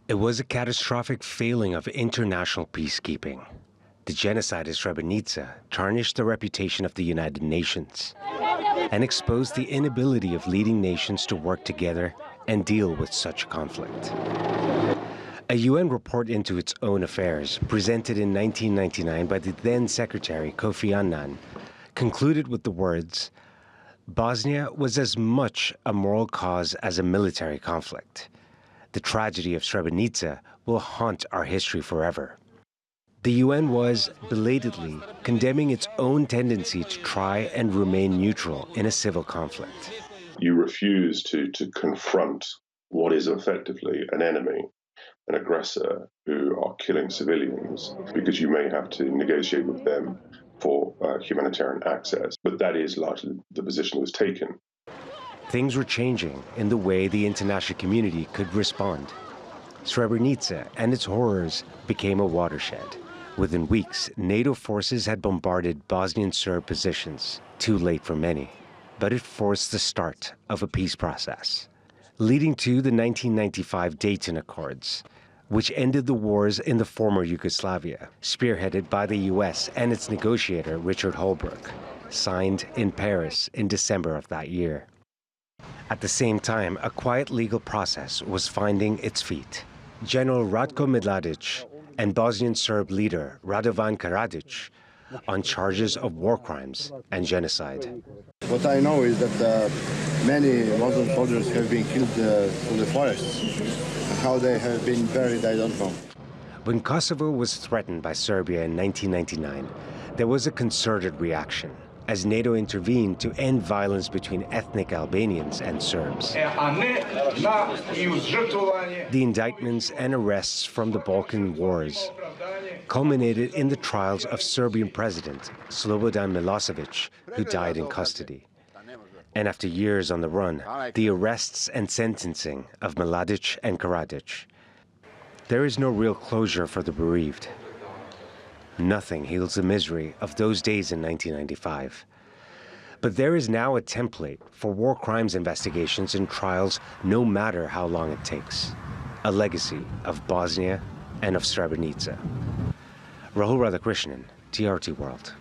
It was a catastrophic failing of international peacekeeping. The genocide of Srebrenica tarnished the reputation of the United Nations and exposed the inability of leading nations to work together and deal with such conflict. A UN report into its own affairs, presented in 1999 by the then Secretary Kofi Annan, concluded with the words, "Bosnia was as much a moral cause as a military conflict. The tragedy of Srebrenica will haunt our history forever." The UN was, belatedly, condemning its own tendency to try and remain neutral in a civil conflict. You refuse to confront what is effectively an enemy, an aggressor who are killing civilians, because you may have to negotiate with them for humanitarian access. But that is largely the position that was taken. Things were changing in the way the international community could respond. Srebrenica and its horrors became a watershed. Within weeks, NATO forces had bombarded Bosnian Serb positions, too late for many. But it forced the start of a peace process, leading to the 1995 Dayton Accords, which ended the wars in the former Yugoslavia, spearheaded by the US and its negotiator, Richard Holbrooke, signed in Paris in December of that year. At the same time, a quiet legal process was finding its feet. General Ratko Mladic and Bosnian Serb leader Radovan Karadzic on charges of war crimes and genocide. What I know is that many Muslim soldiers have been killed through the forests, and how they have been buried, I don't know. When Kosovo was threatened by Serbia in 1999, there was a concerted reaction as NATO intervened to end violence between ethnic Albanians and Serbs. The indictments and arrests from the Balkan Wars culminated in the trials of Serbian President Slobodan Milosevic, who died in custody. And after years on the run, the arrests and sentencing of Mladic and Karadzic. There is no real closure for the bereaved. Nothing heals the misery of those days in 1995. But there is now a template for war crimes investigations and trials, no matter how long it takes. A legacy of Bosnia and of Srebrenica. Rahul Radhakrishnan, TRT World.